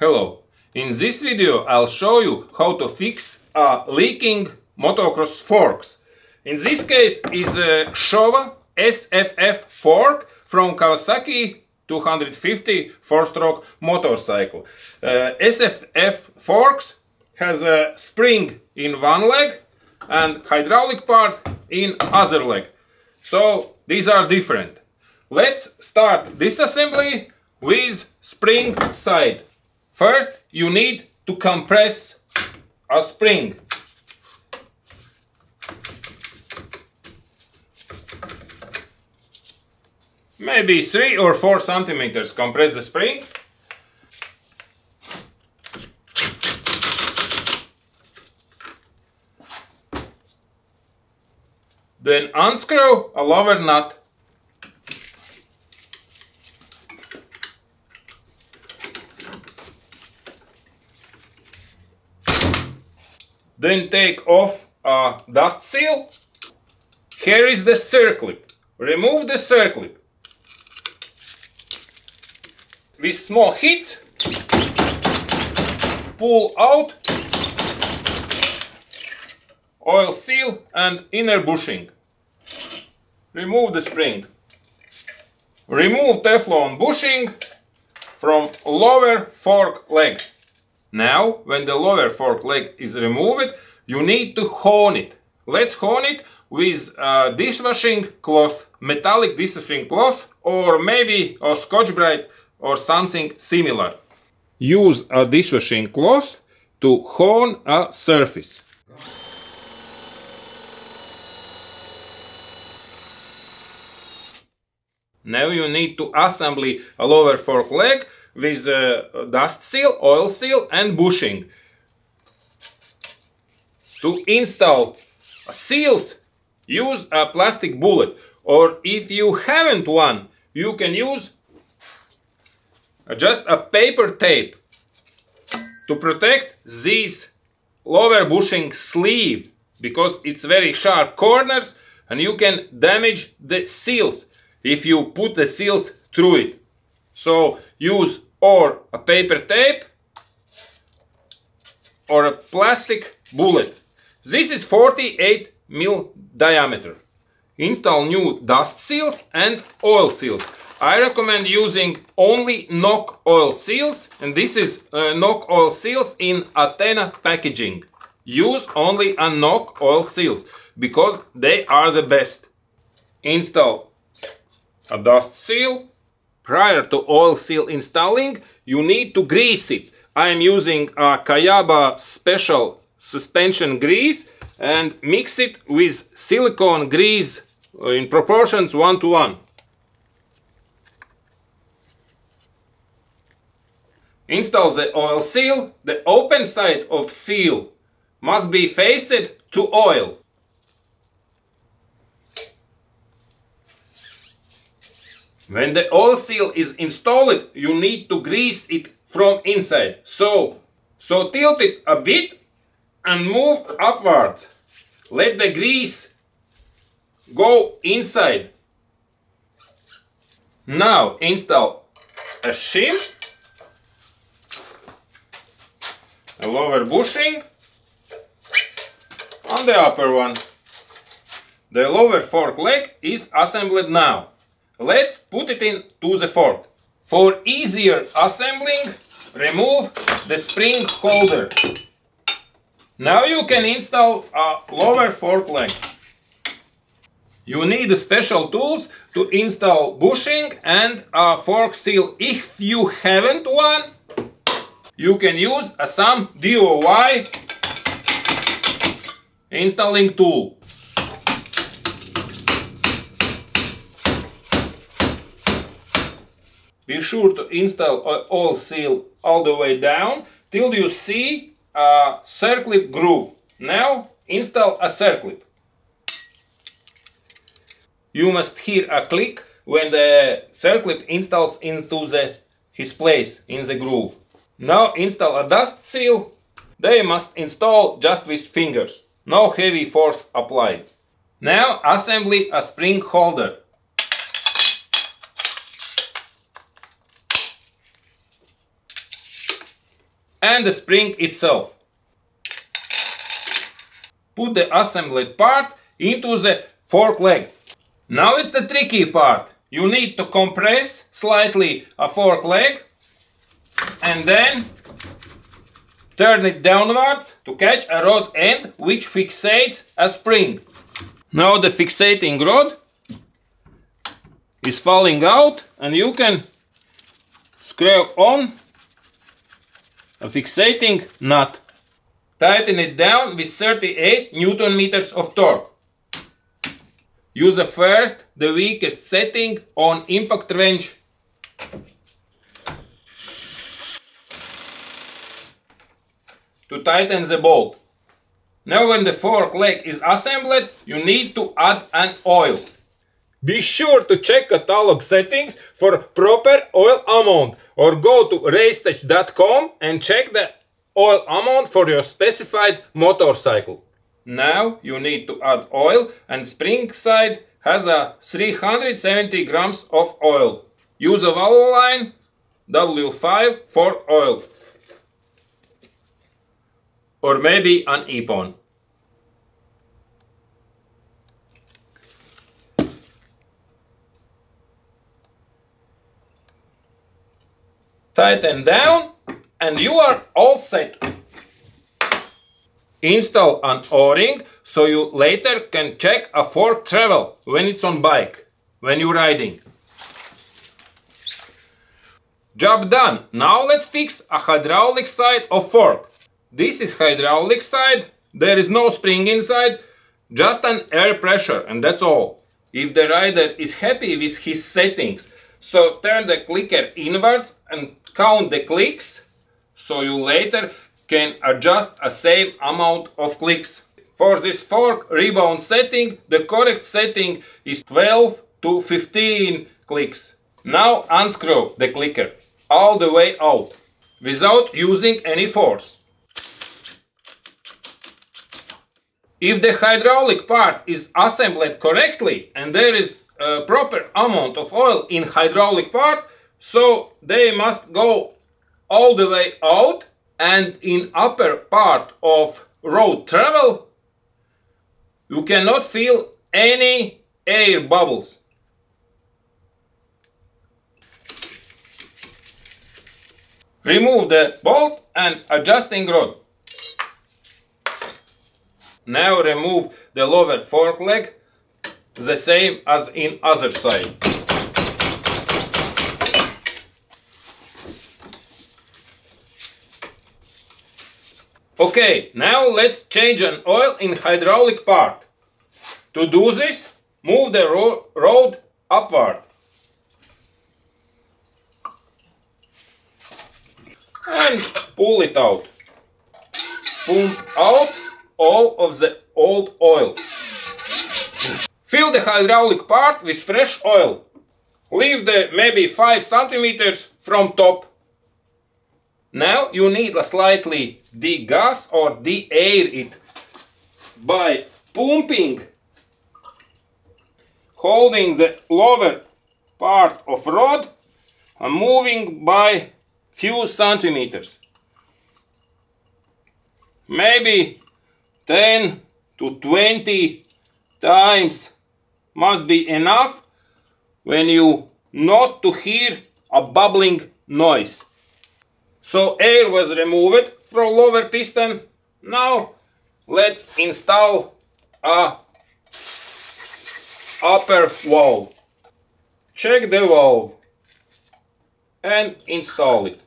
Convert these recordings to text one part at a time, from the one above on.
Hello! In this video I'll show you how to fix leaking motocross forks. In this case is a Showa SFF fork from Kawasaki 250 4-stroke motorcycle. SFF forks has a spring in one leg and hydraulic part in other leg. So these are different. Let's start disassembly with spring side. First, you need to compress a spring. Maybe 3 or 4 centimeters compress the spring. Then unscrew a lower nut. Then take off a dust seal. Here is the circlip. Remove the circlip. With small hits, pull out oil seal and inner bushing. Remove the spring. Remove Teflon bushing from lower fork leg. Now, when the lower fork leg is removed, you need to hone it. Let's hone it with a dishwashing cloth, metallic dishwashing cloth, or maybe a Scotch-Brite or something similar. Use a dishwashing cloth to hone a surface. Now you need to assemble a lower fork leg with a dust seal, oil seal and bushing. To install seals, use a plastic bullet, or if you haven't one, you can use just a paper tape to protect this lower bushing sleeve, because it's very sharp corners and you can damage the seals if you put the seals through it. So use or a paper tape or a plastic bullet. This is 48 mm diameter. Install new dust seals and oil seals. I recommend using only NOC oil seals, and this is NOC oil seals in Athena packaging. Use only a NOC oil seals because they are the best. Install a dust seal. Prior to oil seal installing, you need to grease it. I am using a Kayaba special suspension grease and mix it with silicone grease in proportions 1:1. Install the oil seal. The open side of seal must be faced to oil. When the oil seal is installed, you need to grease it from inside. So tilt it a bit and move upwards. Let the grease go inside. Now install a shim, a lower bushing on the upper one. The lower fork leg is assembled now. Let's put it into the fork. For easier assembling, remove the spring holder. Now you can install a lower fork leg. You need special tools to install bushing and a fork seal. If you haven't one, you can use some DIY installing tool. Be sure to install an oil seal all the way down till you see a circlip groove. Now install a circlip. You must hear a click when the circlip installs into his place in the groove. Now install a dust seal. They must install just with fingers. No heavy force applied. Now assemble a spring holder. and the spring itself. Put the assembled part into the fork leg. Now it's the tricky part. You need to compress slightly a fork leg and then turn it downwards to catch a rod end which fixates a spring. Now the fixating rod is falling out and you can screw on a fixating nut. Tighten it down with 38 Newton meters of torque. Use first the weakest setting on impact wrench. To tighten the bolt. Now when the fork leg is assembled, you need to add an oil. Be sure to check catalog settings for proper oil amount or go to racetech.com and check the oil amount for your specified motorcycle. Now you need to add oil and spring side has a 370 grams of oil. Use a valve line W5 for oil. Or maybe an EPON. Tighten down and you are all set. Install an O-ring so you later can check a fork travel when it's on bike, when you're riding. Job done. Now let's fix a hydraulic side of fork. This is hydraulic side. There is no spring inside, just an air pressure and that's all. If the rider is happy with his settings, so turn the clicker inwards and count the clicks so you later can adjust a same amount of clicks. For this fork rebound setting, the correct setting is 12 to 15 clicks. Now unscrew the clicker all the way out without using any force. If the hydraulic part is assembled correctly and there is a proper amount of oil in hydraulic part, so they must go all the way out, and in upper part of road travel you cannot feel any air bubbles. Remove the bolt and adjusting rod. Now remove the lower fork leg, the same as in other side. Okay, now let's change an oil in hydraulic part. To do this, move the rod upward. And pull it out. Pump out all of the old oil. Fill the hydraulic part with fresh oil. Leave the maybe 5 centimeters from top. Now you need to slightly degas or de-air it by pumping, holding the lower part of rod and moving by few centimeters. Maybe 10 to 20 times must be enough when you not to hear a bubbling noise. So air was removed from lower piston. Now let's install a upper valve. Check the valve and install it.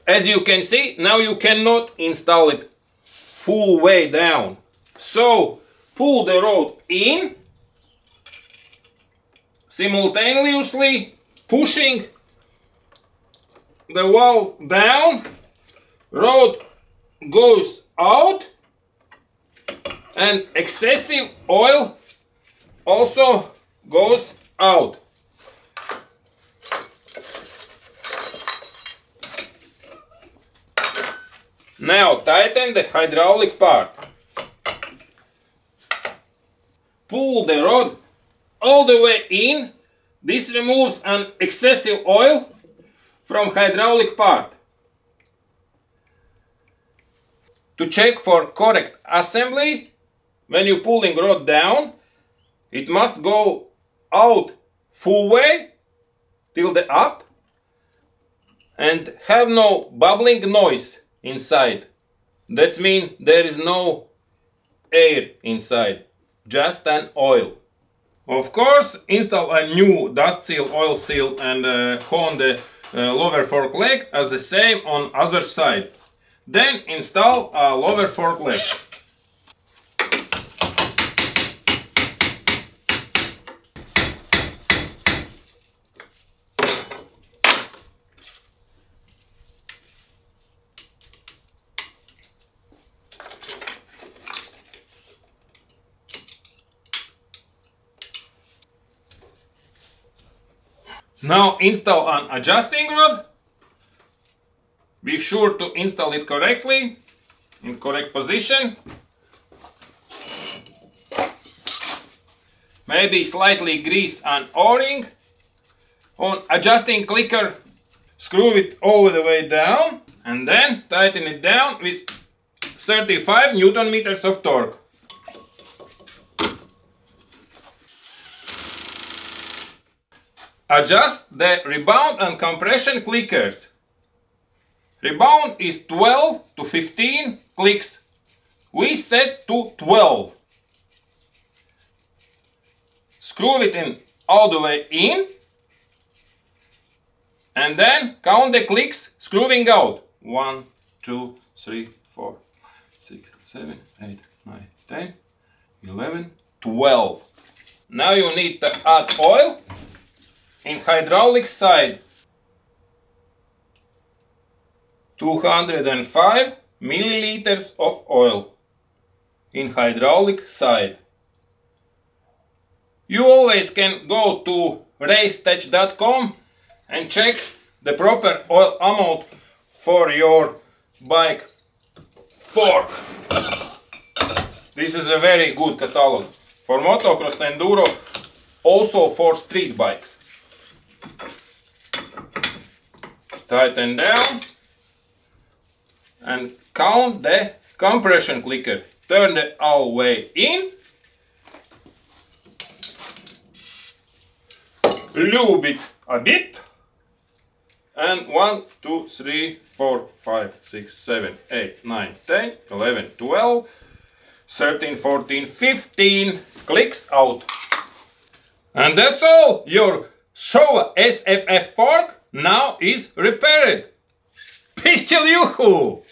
As you can see, now you cannot install it full way down. So pull the rod in, simultaneously pushing the valve down, rod goes out, and excessive oil also goes out. Now tighten the hydraulic part. Pull the rod all the way in This removes an excessive oil from hydraulic part. To check for correct assembly, when you pulling rod down, it must go out full way till the up and have no bubbling noise inside. That means there is no air inside, just an oil. Of course, install a new dust seal, oil seal and hone the lower fork leg as the same on other side. Then install a lower fork leg. Now install an adjusting rod. Be sure to install it correctly, in correct position. Maybe slightly grease an O-ring. On adjusting clicker, screw it all the way down and then tighten it down with 35 Newton meters of torque. Adjust the rebound and compression clickers. Rebound is 12 to 15 clicks. We set to 12. Screw it in all the way in and then count the clicks screwing out. 1, 2, 3, 4, 6, 7, 8, 9, 10, 11, 12. Now you need to add oil. In hydraulic side, 205 milliliters of oil. In hydraulic side. You always can go to racetech.com and check the proper oil amount for your bike fork. This is a very good catalog for motocross, enduro, also for street bikes. Tighten down and count the compression clicker. Turn it all the way in. Lube it a bit. And 1, 2, 3, 4, 5, 6, 7, 8, 9, 10, 11, 12, 13, 14, 15 clicks out. And that's all. Your Showa SFF fork now is repaired. Пищел юху!